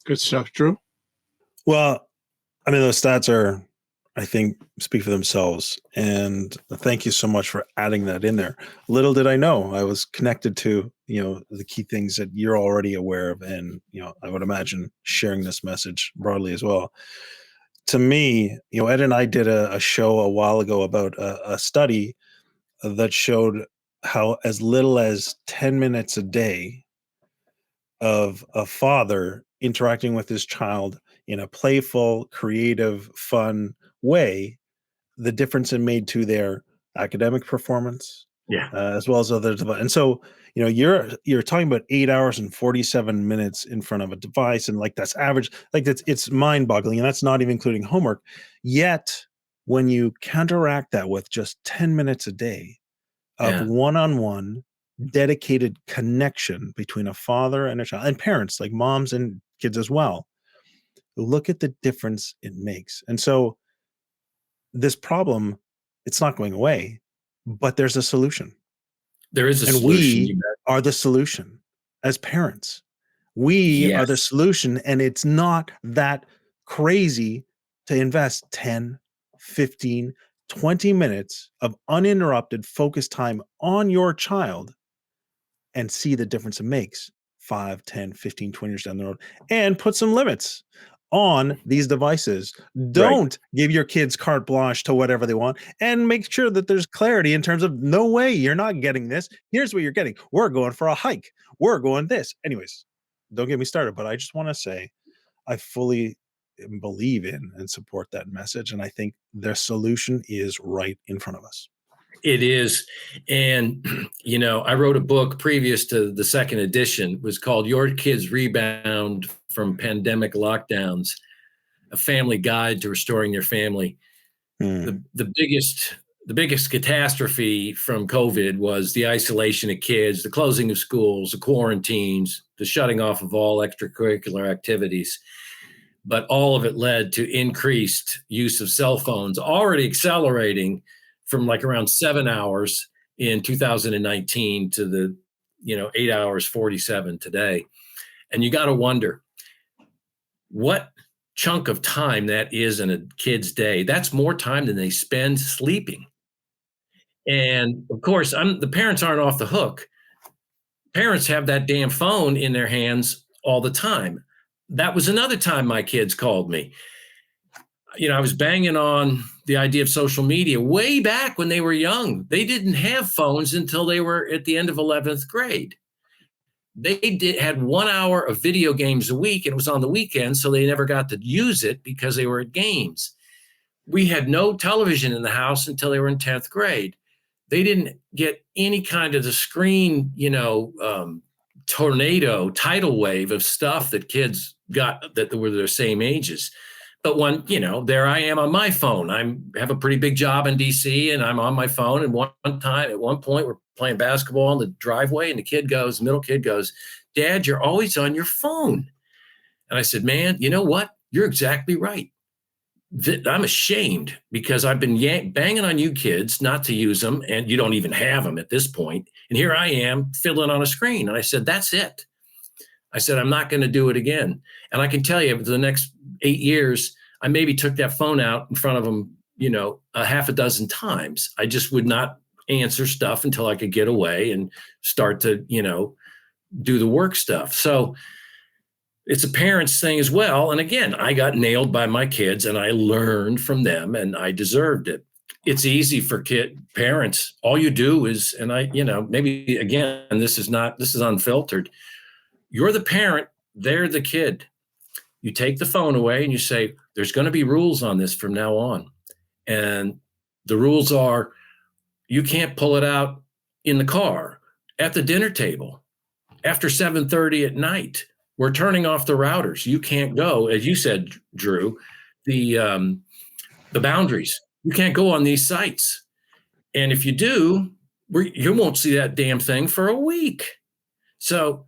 Good stuff, Drew. Well, I mean, those stats are, I think, speak for themselves. And thank you so much for adding that in there. Little did I know I was connected to, the key things that you're already aware of. And, I would imagine sharing this message broadly as well. To me, Ed and I did a show a while ago about a study that showed how as little as 10 minutes a day of a father interacting with his child in a playful, creative, fun way, the difference it made to their academic performance, as well as other and so you're talking about 8 hours and 47 minutes in front of a device, and like that's average, like it's mind-boggling, and that's not even including homework. Yet when you counteract that with just 10 minutes a day of one-on-one dedicated connection between a father and a child, and parents, like moms and kids as well, look at the difference it makes. And so this problem, it's not going away, but there's a solution. There is a and solution. We are the solution as parents. We are the solution, and it's not that crazy to invest 10, 15, 20 minutes of uninterrupted focus time on your child and see the difference it makes 5, 10, 15, 20 years down the road, and put some limits on these devices. Right. Don't give your kids carte blanche to whatever they want, and make sure that there's clarity in terms of, no way, you're not getting this. Here's what you're getting. We're going for a hike. We're going this. Anyways, don't get me started, but I just want to say I fully believe in and support that message. And I think their solution is right in front of us. It is. And, I wrote a book previous to the second edition. It was called Your Kids Rebound from Pandemic Lockdowns, a family guide to restoring your family. The biggest catastrophe from COVID was the isolation of kids, the closing of schools, the quarantines, the shutting off of all extracurricular activities. But all of it led to increased use of cell phones, already accelerating from like around 7 hours in 2019 to the 8 hours 47 today. And you got to wonder what chunk of time that is in a kid's day. That's more time than they spend sleeping. And of course, the parents aren't off the hook. Parents have that damn phone in their hands all the time. That was another time my kids called me. I was banging on the idea of social media way back when they were young. They didn't have phones until they were at the end of 11th grade. They had 1 hour of video games a week, and it was on the weekend, so they never got to use it because they were at games. We had no television in the house until they were in 10th grade. They didn't get any kind of the screen, tornado, tidal wave of stuff that kids got that were their same ages. But when, there I am on my phone. I have a pretty big job in DC, and I'm on my phone. And at one point, we're playing basketball in the driveway, and the middle kid goes, "Dad, you're always on your phone." And I said, "Man, you know what? You're exactly right. I'm ashamed because I've been banging on you kids not to use them, and you don't even have them at this point. And here I am fiddling on a screen." And I said, "That's it." I said, "I'm not going to do it again." And I can tell you, for the next 8 years, I maybe took that phone out in front of them, a half a dozen times. I just would not answer stuff until I could get away and start to, do the work stuff. So it's a parent's thing as well. And again, I got nailed by my kids, and I learned from them, and I deserved it. It's easy for parents. All you do is, and maybe again, this is unfiltered. You're the parent, they're the kid. You take the phone away and you say, there's going to be rules on this from now on. And the rules are, you can't pull it out in the car, at the dinner table, after 7:30 at night. We're turning off the routers. You can't go, as you said, Drew, the boundaries. You can't go on these sites. And if you do, you won't see that damn thing for a week. So,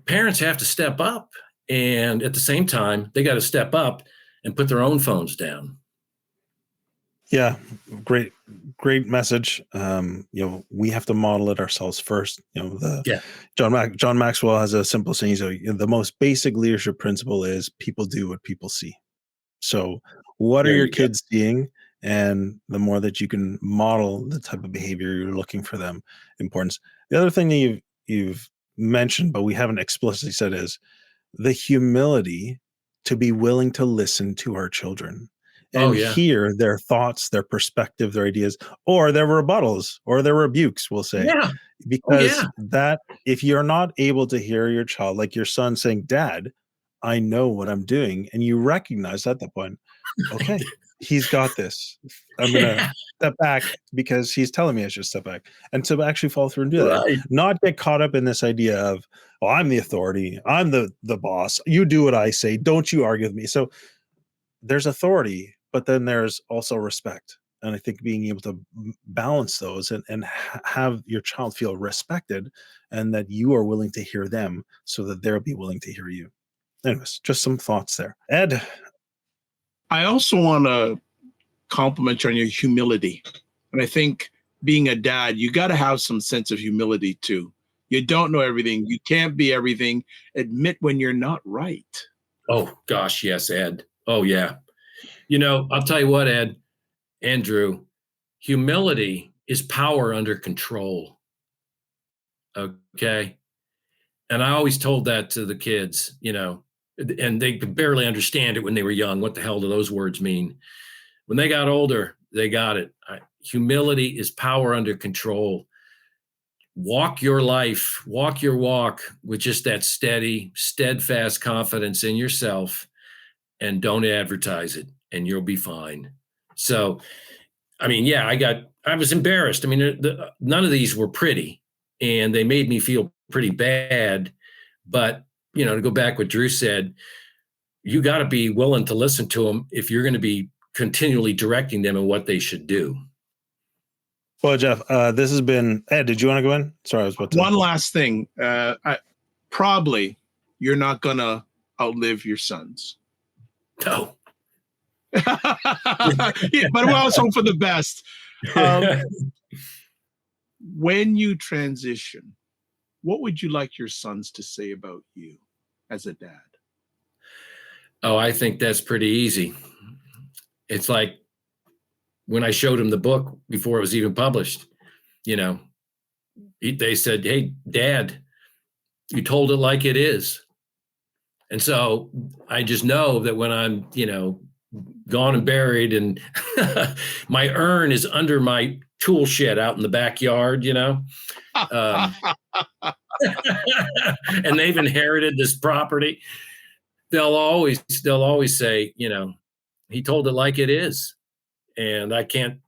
parents have to step up, and at the same time, they got to step up and put their own phones down. Yeah, great message. We have to model it ourselves first. John Maxwell has a simple saying. The most basic leadership principle is people do what people see. So what are your kids seeing? And the more that you can model the type of behavior you're looking for them, importance. The other thing that you've mentioned, but we haven't explicitly said, is the humility to be willing to listen to our children and hear their thoughts, their perspective, their ideas, or their rebuttals or their rebukes, we'll say. Yeah. Because that, if you're not able to hear your child, like your son saying, "Dad, I know what I'm doing," and you recognize at that point, okay, he's got this. I'm going to step back because he's telling me I should step back, and to actually follow through and do that. Not get caught up in this idea of, "Oh, I'm the authority. I'm the boss. You do what I say. Don't you argue with me." So there's authority, but then there's also respect. And I think being able to balance those and have your child feel respected, and that you are willing to hear them so that they'll be willing to hear you. Anyways, just some thoughts there. Ed? I also want to compliment you on your humility. And I think being a dad, you got to have some sense of humility too. You don't know everything. You can't be everything. Admit when you're not right. Oh, gosh, yes, Ed. Oh, yeah. I'll tell you what, Ed, Andrew, humility is power under control. Okay? And I always told that to the kids, and they could barely understand it when they were young. What the hell do those words mean? When they got older, they got it. Humility is power under control. Walk your life, walk your walk with just that steady, steadfast confidence in yourself, and don't advertise it, and you'll be fine. So, I mean, yeah, I was embarrassed. I mean, none of these were pretty, and they made me feel pretty bad. But, to go back what Drew said, you got to be willing to listen to them if you're going to be continually directing them in what they should do. Well, Jeff, this has been Ed. Did you want to go in? Sorry, I was about to. One last thing. Probably you're not going to outlive your sons. No. Yeah, but we also hope for the best. When you transition, what would you like your sons to say about you as a dad? Oh, I think that's pretty easy. It's like when I showed them the book before it was even published, they said, "Hey, Dad, you told it like it is." And so I just know that when I'm, gone and buried, and my urn is under my tool shed out in the backyard, and they've inherited this property, they'll always say, he told it like it is. And I can't,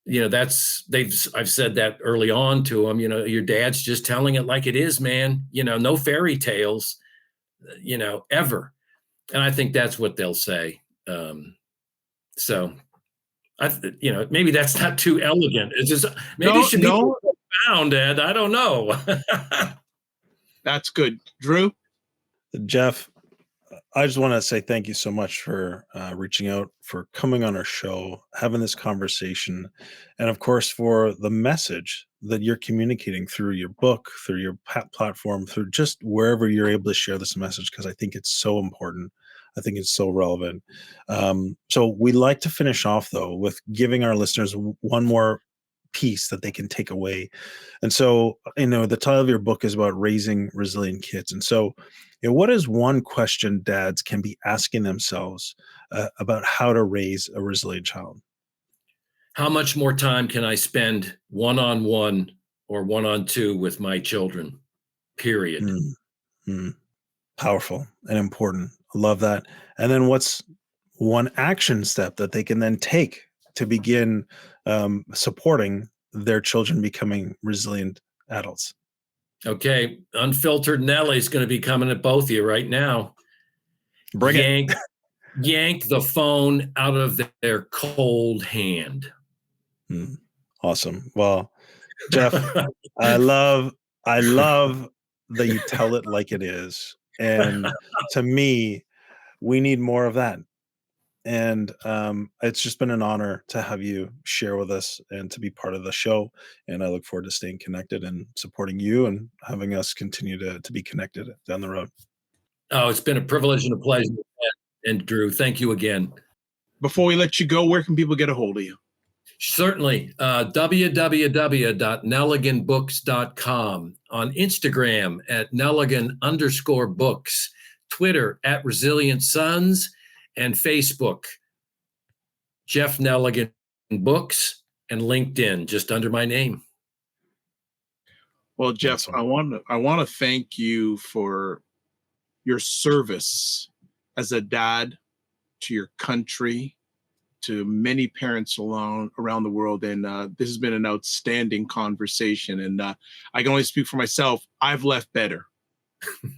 I've said that early on to them, your dad's just telling it like it is, man, no fairy tales, ever. And I think that's what they'll say. So maybe that's not too elegant. It's just, maybe it should be profound, Ed. I don't know. That's good. Drew? Jeff, I just want to say thank you so much for reaching out, for coming on our show, having this conversation, and of course for the message that you're communicating through your book, through your platform, through just wherever you're able to share this message, because I think it's so important. I think it's so relevant. So we like to finish off, though, with giving our listeners one more piece that they can take away. And so, the title of your book is about raising resilient kids. And so, what is one question dads can be asking themselves about how to raise a resilient child? How much more time can I spend one-on-one or one-on-two with my children? Period. Powerful and important. I love that. And then what's one action step that they can then take to begin supporting their children becoming resilient adults? Okay. Unfiltered Nelly's going to be coming at both of you right now. Bring it. Yank the phone out of their cold hand. Awesome. Well, Jeff, I love that you tell it like it is. And to me, we need more of that. And it's just been an honor to have you share with us and to be part of the show. And I look forward to staying connected and supporting you and having us continue to be connected down the road. Oh, it's been a privilege and a pleasure. And Drew, thank you again. Before we let you go, where can people get a hold of you? Certainly. www.nelliganbooks.com, on Instagram at Nelligan_books, Twitter at Resilient Sons, and Facebook, Jeff Nelligan Books, and LinkedIn, just under my name. Well, Jeff, I want to thank you for your service as a dad to your country, to many parents around the world. And this has been an outstanding conversation. And I can only speak for myself. I've left better.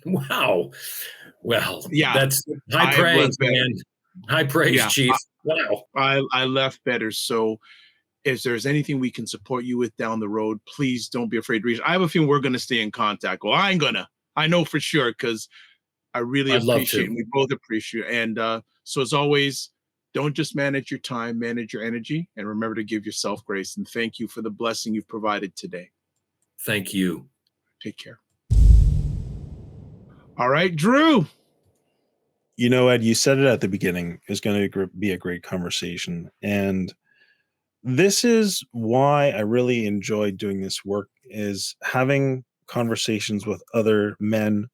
Wow. Well, yeah, that's high praise, man. High praise, yeah. Chief. Wow. I left better. So if there's anything we can support you with down the road, please don't be afraid to reach. I have a feeling we're going to stay in contact. Well, I know for sure, because I really appreciate it. And we both appreciate it. And so as always, don't just manage your time, manage your energy, and remember to give yourself grace. And thank you for the blessing you've provided today. Thank you. Take care. All right, Drew. Ed, you said it at the beginning. It's going to be a great conversation. And this is why I really enjoy doing this work, is having conversations with other men,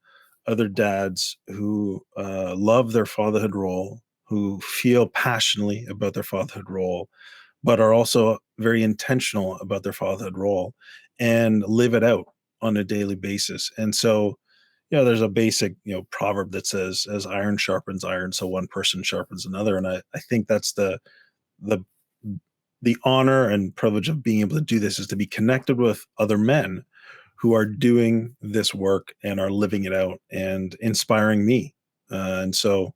other dads who love their fatherhood role, who feel passionately about their fatherhood role, but are also very intentional about their fatherhood role and live it out on a daily basis. And so, there's a basic, proverb that says, as iron sharpens iron, so one person sharpens another. And I think that's the honor and privilege of being able to do this, is to be connected with other men who are doing this work and are living it out and inspiring me. And so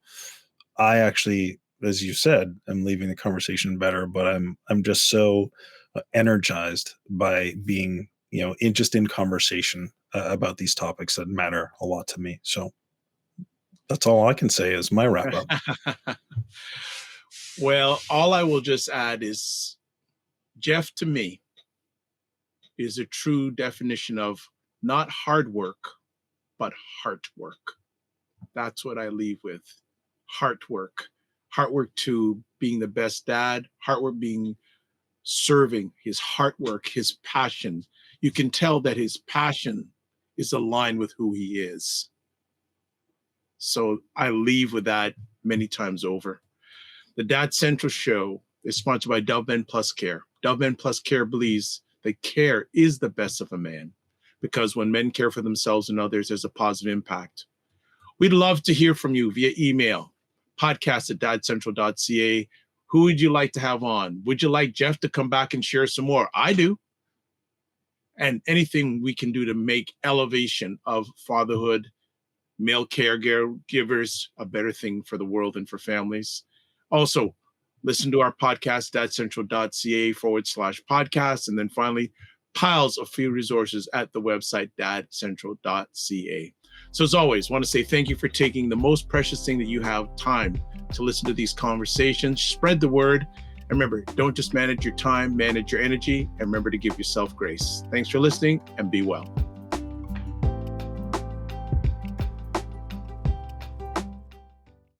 I actually, as you said, am leaving the conversation better, but I'm just so energized by being, just in conversation about these topics that matter a lot to me. So that's all I can say is my wrap up. Well, all I will just add is Jeff, to me, is a true definition of not hard work, but heart work. That's what I leave with. Heart work. Heart work to being the best dad, heart work being serving, his heart work, his passion. You can tell that his passion is aligned with who he is. So I leave with that many times over. The Dad Central Show is sponsored by Dove Men Plus Care. Dove Men Plus Care believes that care is the best of a man, because when men care for themselves and others, there's a positive impact. We'd love to hear from you via email, podcast@dadcentral.ca. Who would you like to have on? Would you like Jeff to come back and share some more? I do. And anything we can do to make elevation of fatherhood, male caregivers, a better thing for the world and for families. Also, listen to our podcast, dadcentral.ca/podcast. And then finally, piles of free resources at the website, dadcentral.ca. So as always, I want to say thank you for taking the most precious thing that you have, time, to listen to these conversations. Spread the word. And remember, don't just manage your time, manage your energy, and remember to give yourself grace. Thanks for listening, and be well.